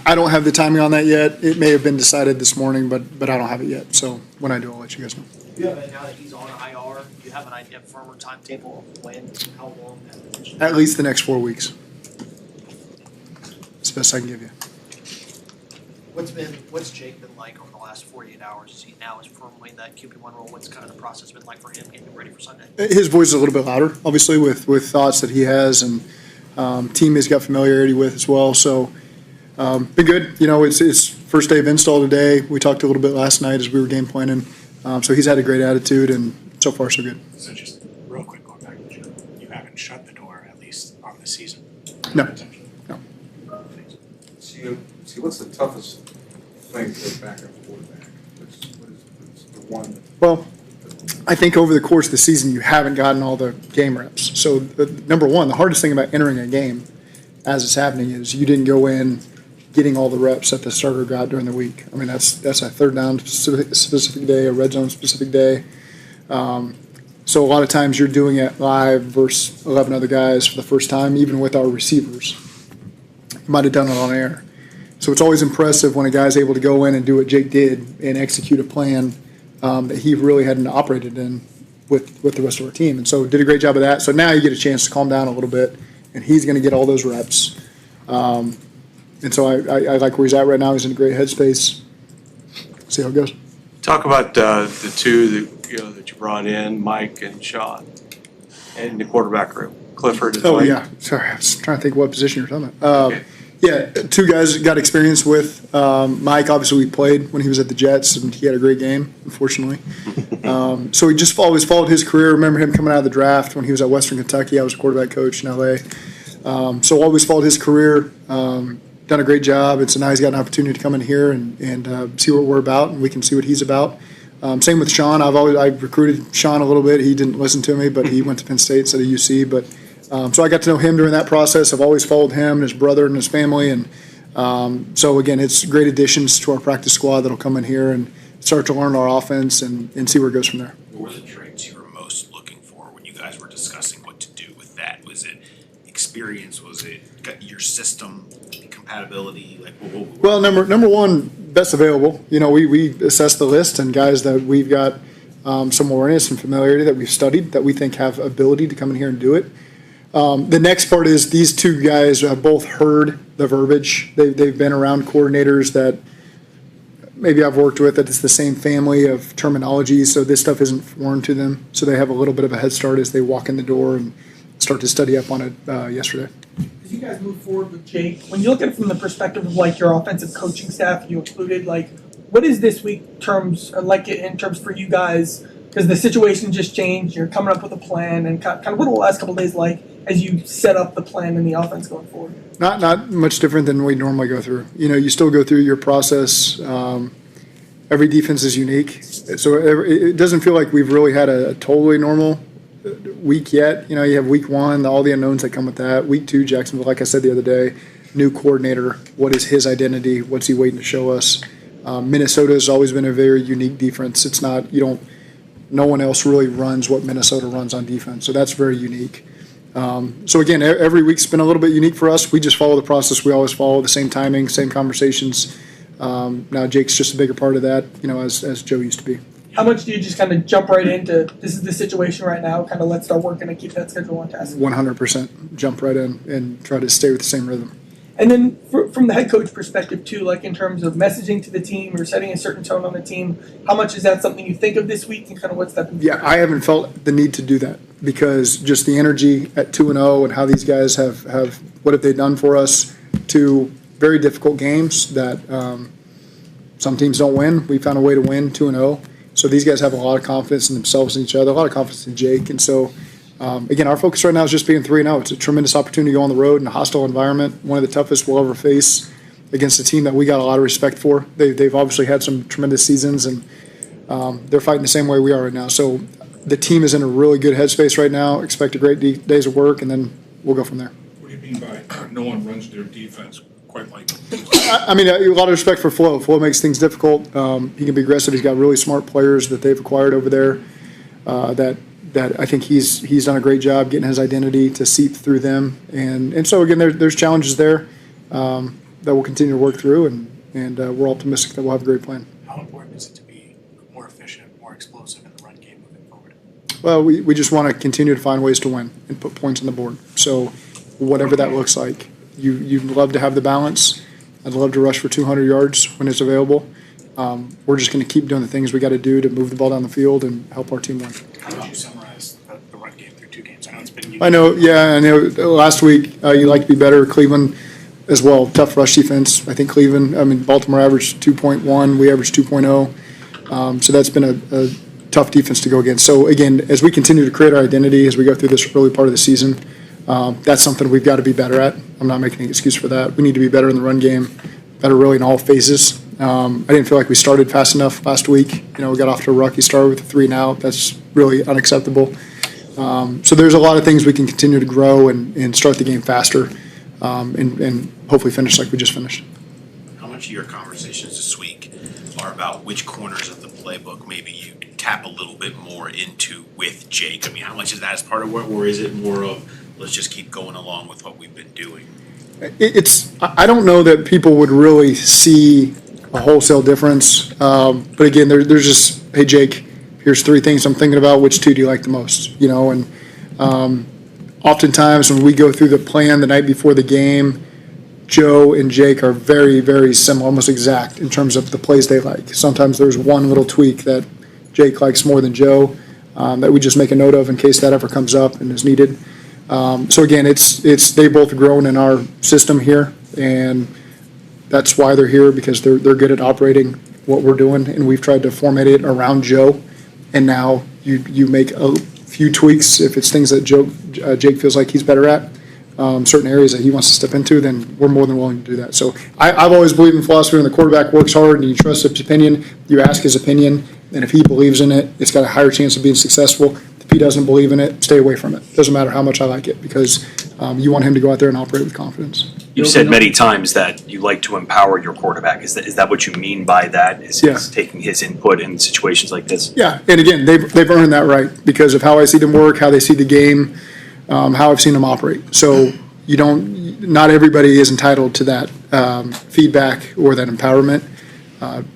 I don't have the timing on that yet. It may have been decided this morning, but I don't have it yet. So when I do, I'll let you guys know. Yeah, but now that he's on IR, do you have an idea, firmer timetable of when, how long that potentially? At least the next 4 weeks. That's the best I can give you. What's Jake been like over the last 48 hours? Is he now firmly in that QB1 role? What's kind of the process been like for him getting ready for Sunday? His voice is a little bit louder, obviously, with thoughts that he has and team he's got familiarity with as well. So been good. You know, it's first day of install today. We talked a little bit last night as we were game planning. So he's had a great attitude, and so far so good. So just real quick, going back to Joe, you haven't shut the door, at least on the season? No. See, what's the toughest thing for a backup quarterback? What's the one? Well, I think over the course of the season, you haven't gotten all the game reps. So, number one, the hardest thing about entering a game as it's happening is you didn't go in getting all the reps that the starter got during the week. I mean, that's a third down specific day, a red zone specific day. So a lot of times you're doing it live versus 11 other guys for the first time, even with our receivers. You might have done it on air. So it's always impressive when a guy's able to go in and do what Jake did and execute a plan that he really hadn't operated in with the rest of our team. And so did a great job of that. So now you get a chance to calm down a little bit, and he's going to get all those reps. And so I like where he's at right now. He's in a great headspace. See how it goes. Talk about the two that you brought in, Mike and Sean, and the quarterback room, Clifford and Mike. Yeah. Sorry, I was trying to think what position you're talking about. Okay. Yeah, two guys got experience with. Mike, obviously, we played when he was at the Jets, and he had a great game, unfortunately. So he just always followed his career. Remember him coming out of the draft when he was at Western Kentucky. I was a quarterback coach in L.A. So always followed his career. Done a great job. And so now he's got an opportunity to come in here and see what we're about, and we can see what he's about. Same with Sean. I recruited Sean a little bit. He didn't listen to me, but he went to Penn State instead of UC. But so I got to know him during that process. I've always followed him and his brother and his family. And so, again, it's great additions to our practice squad that'll come in here and start to learn our offense and see where it goes from there. What were the traits you were most looking for when you guys were discussing what to do with that? Was it experience? Was it your system compatibility? Well, number one, best available. You know, we assess the list and guys that we've got some awareness and familiarity that we've studied that we think have ability to come in here and do it. The next part is these two guys have both heard the verbiage. They've been around coordinators that maybe I've worked with that it's the same family of terminology, so this stuff isn't foreign to them. So they have a little bit of a head start as they walk in the door and start to study up on it yesterday. As you guys move forward with Jake, when you look at it from the perspective of like your offensive coaching staff, you included, like, what is this week in terms for you guys? Because the situation just changed. You're coming up with a plan, and kind of what are the last couple of days like as you set up the plan and the offense going forward? Not much different than we normally go through. You know, you still go through your process. Every defense is unique, so it doesn't feel like we've really had a totally normal week yet. You know, you have week one, all the unknowns that come with that. Week two, Jacksonville, like I said the other day, new coordinator. What is his identity? What's he waiting to show us? Minnesota has always been a very unique defense. It's not, no one else really runs what Minnesota runs on defense, so that's very unique. So again, every week's been a little bit unique for us. We just follow the process we always follow, the same timing, same conversations. Now Jake's just a bigger part of that, as Joe used to be. How much do you just kind of jump right into, this is the situation right now, kind of let's start working and keep that schedule on task? 100% jump right in and try to stay with the same rhythm. And then from the head coach perspective too, like in terms of messaging to the team or setting a certain tone on the team, how much is that something you think of this week and kind of what's that? Yeah, I haven't felt the need to do that because just the energy at 2-0 and how these guys have what have they done for us, to very difficult games that some teams don't win. We found a way to win 2-0. So these guys have a lot of confidence in themselves and each other, a lot of confidence in Jake. And so, again, our focus right now is just being 3-0. It's a tremendous opportunity to go on the road in a hostile environment, one of the toughest we'll ever face against a team that we got a lot of respect for. They've obviously had some tremendous seasons, and they're fighting the same way we are right now. So the team is in a really good headspace right now. Expect a great days of work, and then we'll go from there. What do you mean by no one runs their defense quite like? I mean, a lot of respect for Flo. Flo makes things difficult. He can be aggressive. He's got really smart players that they've acquired over there that I think he's done a great job getting his identity to seep through them. And so, again, there's challenges there. we'll continue to work through, and we're optimistic that we'll have a great plan. How important is it to be more efficient, more explosive in the run game moving forward? Well, we just want to continue to find ways to win and put points on the board. So whatever that looks like, you'd love to have the balance. I'd love to rush for 200 yards when it's available. We're just going to keep doing the things we got to do to move the ball down the field and help our team win. How would you summarize the run game through 2 games? I know it's been. I know last week you like to be better. Cleveland as well, tough rush defense. I think Baltimore averaged 2.1, we averaged 2.0. So that's been a tough defense to go against. So again, as we continue to create our identity as we go through this early part of the season, that's something we've got to be better at. I'm not making an excuse for that. We need to be better in the run game, better really in all phases. I didn't feel like we started fast enough last week. We got off to a rocky start with a 3 and out. That's really unacceptable. So there's a lot of things we can continue to grow and start the game faster, and hopefully finish like we just finished. How much of your conversations this week are about which corners of the playbook maybe you tap a little bit more into with Jake? I mean, how much is that as part of what, or is it more of let's just keep going along with what we've been doing? I don't know that people would really see a wholesale difference, but again, there's just, hey Jake, here's 3 things I'm thinking about. Which 2 do you like the most? And oftentimes when we go through the plan the night before the game, Joe and Jake are very, very similar, almost exact in terms of the plays they like. Sometimes there's one little tweak that Jake likes more than Joe that we just make a note of in case that ever comes up and is needed. So again, it's they both grown in our system here, and that's why they're here, because they're good at operating what we're doing, and we've tried to format it around Joe. And now you make a few tweaks if it's things that Jake feels like he's better at, certain areas that he wants to step into, then we're more than willing to do that. So I've always believed in philosophy when the quarterback works hard and you trust his opinion, you ask his opinion, and if he believes in it, it's got a higher chance of being successful. If he doesn't believe in it, stay away from it. Doesn't matter how much I like it, because you want him to go out there and operate with confidence. You've said many times that you like to empower your quarterback. Is that what you mean by that? Is taking his input in situations like this? Yeah, and again, they've earned that right because of how I see them work, how they see the game, how I've seen them operate. So not everybody is entitled to that feedback or that empowerment.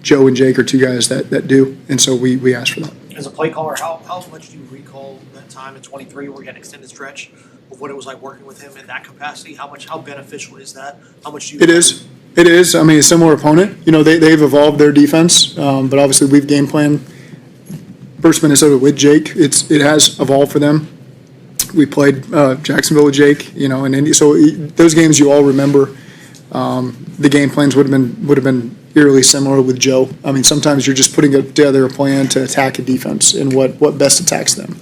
Joe and Jake are 2 guys that do, and so we ask for that. As a play caller, how much do you recall that time in 23 where we had an extended stretch of what it was like working with him in that capacity? How beneficial is that? How much do you? It is. I mean, a similar opponent. They've evolved their defense, but obviously we've game planned versus Minnesota with Jake. It has evolved for them. We played Jacksonville with Jake, and Indy. So those games you all remember. The game plans would have been eerily similar with Joe. I mean, sometimes you're just putting together a plan to attack a defense and what best attacks them.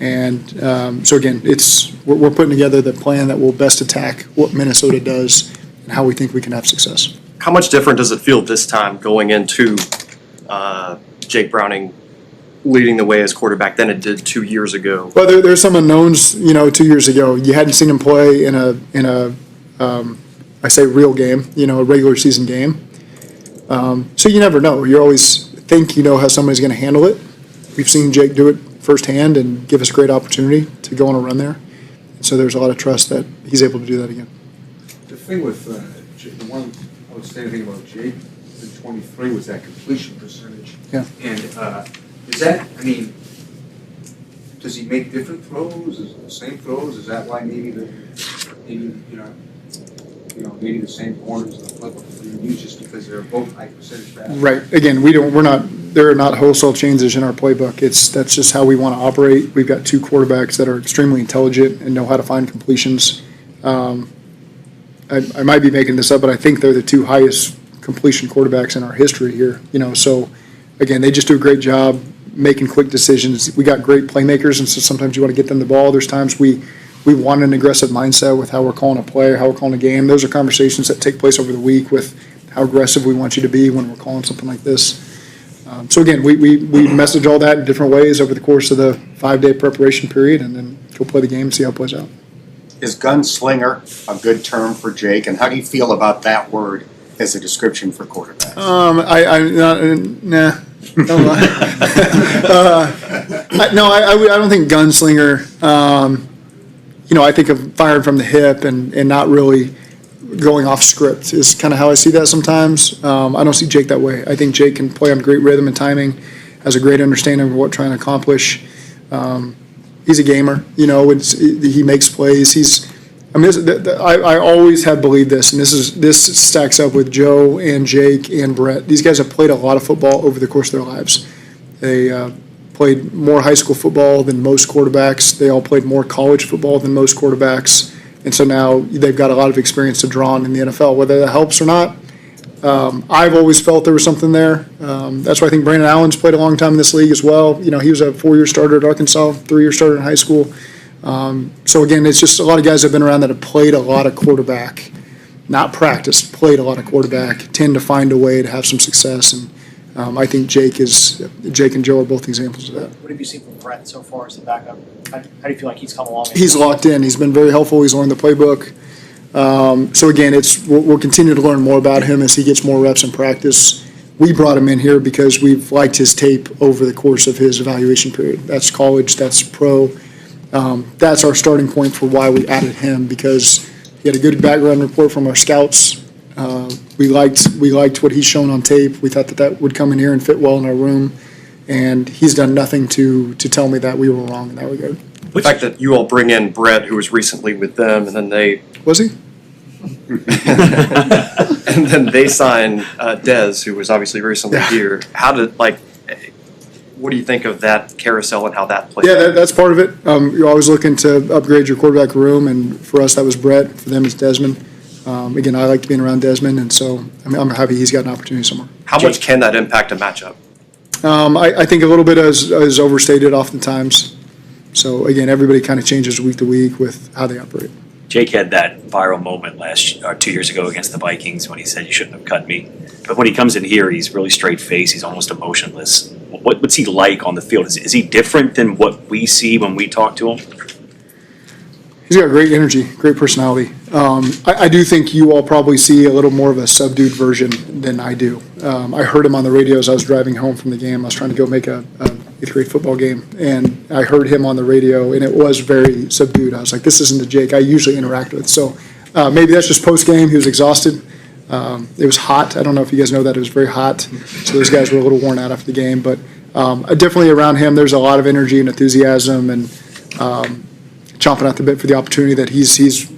And so again, we're putting together the plan that will best attack what Minnesota does and how we think we can have success. How much different does it feel this time going into Jake Browning leading the way as quarterback than it did 2 years ago? Well, there's some unknowns. 2 years ago, you hadn't seen him play in a I say real game, a regular season game. So you never know. You always think you know how somebody's going to handle it. We've seen Jake do it firsthand and give us a great opportunity to go on a run there. So there's a lot of trust that he's able to do that again. The thing with the one outstanding thing about Jake in 23 was that completion percentage. Yeah. And is that, does he make different throws? Is it the same throws? Is that why maybe maybe the same corners in the flip you use just because they're both high percentage passes? Right. Again, there are not wholesale changes in our playbook. That's just how we want to operate. We've got 2 quarterbacks that are extremely intelligent and know how to find completions. I might be making this up, but I think they're the 2 highest completion quarterbacks in our history here. So again, they just do a great job making quick decisions. We got great playmakers, and so sometimes you want to get them the ball. There's times we want an aggressive mindset with how we're calling a play, how we're calling a game. Those are conversations that take place over the week with how aggressive we want you to be when we're calling something like this. So again, we message all that in different ways over the course of the 5-day preparation period, and then go play the game and see how it plays out. Is gunslinger a good term for Jake, and how do you feel about that word as a description for quarterbacks? I don't think gunslinger. I think of firing from the hip and not really going off script is kind of how I see that sometimes. I don't see Jake that way. I think Jake can play on great rhythm and timing, has a great understanding of what trying to accomplish. He's a gamer, he makes plays. I always have believed this, and this stacks up with Joe and Jake and Brett. These guys have played a lot of football over the course of their lives. They played more high school football than most quarterbacks. They all played more college football than most quarterbacks. And so now they've got a lot of experience to draw on in the NFL. Whether that helps or not, I've always felt there was something there. That's why I think Brandon Allen's played a long time in this league as well. He was a 4-year starter at Arkansas, 3-year starter in high school. So again, it's just a lot of guys that have been around that have played a lot of quarterback, not practiced, played a lot of quarterback, tend to find a way to have some success. And I think Jake and Joe are both examples of that. What have you seen from Brett so far as the backup? How do you feel like he's come along? He's locked in. He's been very helpful. He's learned the playbook. So again, we'll continue to learn more about him as he gets more reps in practice. We brought him in here because we've liked his tape over the course of his evaluation period. That's college, that's pro. That's our starting point for why we added him, because he had a good background report from our scouts. We liked what he's shown on tape. We thought that would come in here and fit well in our room, and he's done nothing to tell me that we were wrong in that regard. The fact that you all bring in Brett, who was recently with them, and then they Was he? and then they sign Dez, who was obviously recently here. What do you think of that carousel and how that plays? Yeah, that's part of it. You're always looking to upgrade your quarterback room, and for us that was Brett. For them it's Desmond. Again, I like being around Desmond, and so I'm happy he's got an opportunity somewhere. How much can that impact a matchup? I think a little bit is overstated oftentimes. So again, everybody kind of changes week to week with how they operate. Jake had that viral moment 2 years ago against the Vikings when he said, "You shouldn't have cut me." But when he comes in here, he's really straight faced. He's almost emotionless. What's he like on the field? Is he different than what we see when we talk to him? He's got great energy, great personality. I do think you all probably see a little more of a subdued version than I do. I heard him on the radio as I was driving home from the game. I was trying to go make a 8th grade football game, and I heard him on the radio, and it was very subdued. I was like, this isn't the Jake I usually interact with. So maybe that's just post-game. He was exhausted. It was hot. I don't know if you guys know that. It was very hot. So those guys were a little worn out after the game. But definitely around him, there's a lot of energy and enthusiasm, and chomping at the bit for the opportunity that he's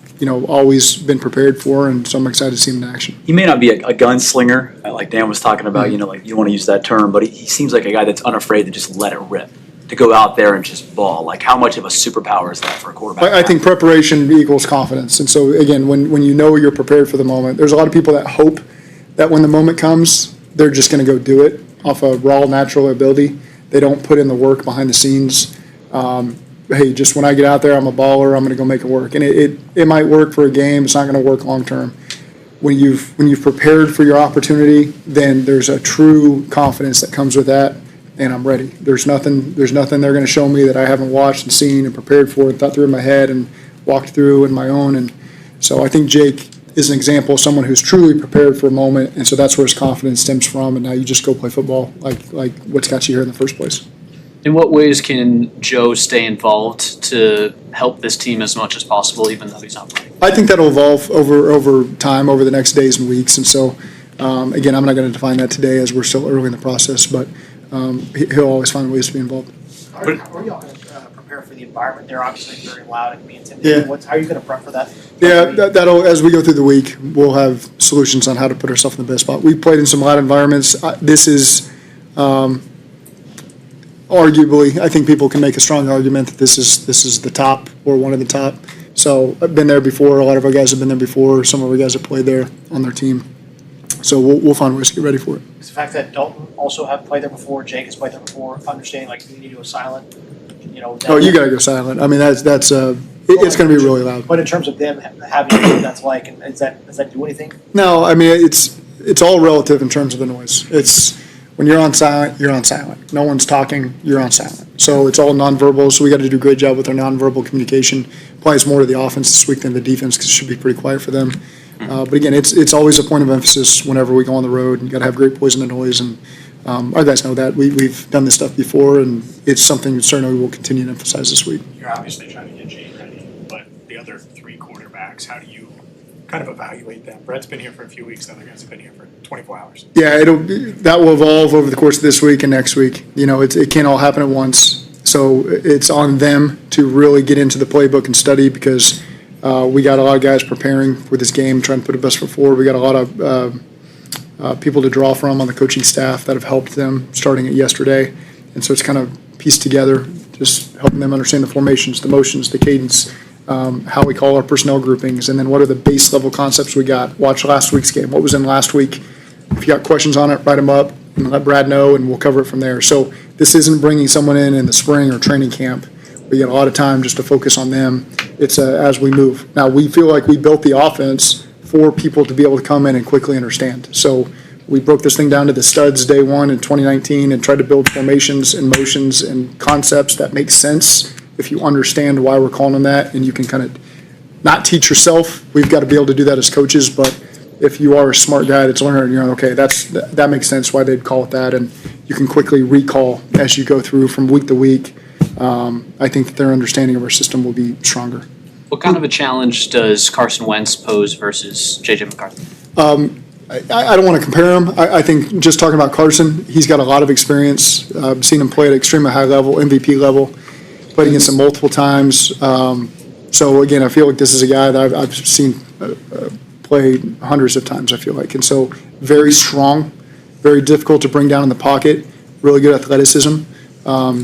always been prepared for, and so I'm excited to see him in action. He may not be a gunslinger, like Dan was talking about, like you want to use that term, but he seems like a guy that's unafraid to just let it rip, to go out there and just ball. Like, how much of a superpower is that for a quarterback? I think preparation equals confidence, and so again, when you know you're prepared for the moment, there's a lot of people that hope that when the moment comes, they're just going to go do it off of raw natural ability. They don't put in the work behind the scenes. Hey, just when I get out there, I'm a baller, I'm going to go make it work. And it might work for a game, it's not going to work long term. When you've prepared for your opportunity, then there's a true confidence that comes with that, and I'm ready. There's nothing they're going to show me that I haven't watched and seen and prepared for and thought through in my head and walked through in my own. And so I think Jake is an example of someone who's truly prepared for a moment, and so that's where his confidence stems from, and now you just go play football like what's got you here in the first place. In what ways can Joe stay involved to help this team as much as possible, even though he's not playing? I think that'll evolve over time, over the next days and weeks. And so, again, I'm not going to define that today as we're still early in the process, but he'll always find ways to be involved. How are y'all going to prepare for the environment? They're obviously very loud. It can be intimidating. Yeah. How are you going to prep for that? Yeah, that'll, as we go through the week, we'll have solutions on how to put ourselves in the best spot. We've played in some loud environments. This is arguably, I think people can make a strong argument that this is the top or one of the top. So I've been there before. A lot of our guys have been there before. Some of our guys have played there on their team. So we'll find ways to get ready for it. It's the fact that Dalton also have played there before, Jake has played there before, understanding like you need to go silent. Oh, you got to go silent. I mean, it's going to be really loud. But in terms of them having what that's like, and does that do anything? No, I mean it's all relative in terms of the noise. It's when you're on silent, you're on silent. No one's talking, you're on silent. So it's all nonverbal. So we got to do a great job with our nonverbal communication. Applies more to the offense this week than the defense because it should be pretty quiet for them. But again, it's always a point of emphasis whenever we go on the road. You got to have great poise in the noise, and our guys know that. We've done this stuff before, and it's something that certainly we'll continue to emphasize this week. You're obviously trying to get Jake ready, but the other three quarterbacks, how do you kind of evaluate them? Brett's been here for a few weeks, the other guys have been here for 24 hours. Yeah, that will evolve over the course of this week and next week. It can't all happen at once. So it's on them to really get into the playbook and study because we got a lot of guys preparing for this game, trying to put a best foot forward. We got a lot of people to draw from on the coaching staff that have helped them starting it yesterday. And so it's kind of pieced together, just helping them understand the formations, the motions, the cadence, how we call our personnel groupings, and then what are the base level concepts we got. Watch last week's game. What was in last week? If you got questions on it, write them up and let Brad know, and we'll cover it from there. So this isn't bringing someone in the spring or training camp. We get a lot of time just to focus on them. It's as we move. Now, we feel like we built the offense for people to be able to come in and quickly understand. So we broke this thing down to the studs day one in 2019 and tried to build formations and motions and concepts that make sense if you understand why we're calling them that, and you can kind of not teach yourself. We've got to be able to do that as coaches, but if you are a smart guy that's learning, you're like, okay, that makes sense why they'd call it that, and you can quickly recall as you go through from week to week. I think that their understanding of our system will be stronger. What kind of a challenge does Carson Wentz pose versus J.J. McCarthy? I don't want to compare him. I think just talking about Carson, he's got a lot of experience. I've seen him play at extremely high level, MVP level, played against him multiple times. So again, I feel like this is a guy that I've seen play hundreds of times, I feel like. And so very strong, very difficult to bring down in the pocket, really good athleticism.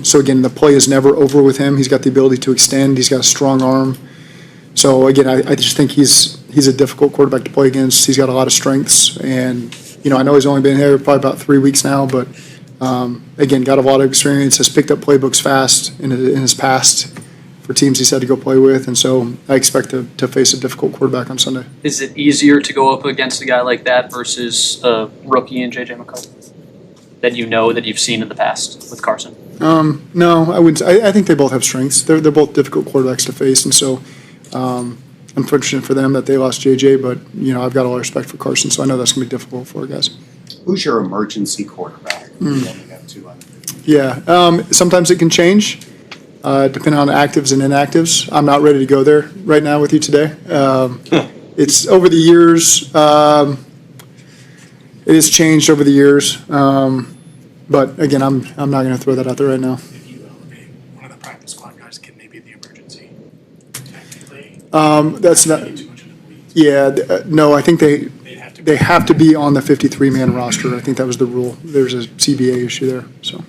So again, the play is never over with him. He's got the ability to extend. He's got a strong arm. So again, I just think he's a difficult quarterback to play against. He's got a lot of strengths, and I know he's only been here probably about 3 weeks now, but again, got a lot of experience. Has picked up playbooks fast in his past for teams he's had to go play with, and so I expect to face a difficult quarterback on Sunday. Is it easier to go up against a guy like that versus a rookie in J.J. McCarthy that that you've seen in the past with Carson? No, I wouldn't. I think they both have strengths. They're both difficult quarterbacks to face, and so unfortunate for them that they lost JJ. But I've got a lot of respect for Carson, so I know that's going to be difficult for our guys. Who's your emergency quarterback? You only have two on the field. Yeah, sometimes it can change depending on actives and inactives. I'm not ready to go there right now with you today. It's over the years. It has changed over the years. But again, I'm not going to throw that out there right now. If you elevate one of the practice squad guys, can they be the emergency? Technically, That's not. too much of the weeds. Yeah, no, I think They'd have to. they have to be on the 53-man roster. I think that was the rule. There's a CBA issue there, so.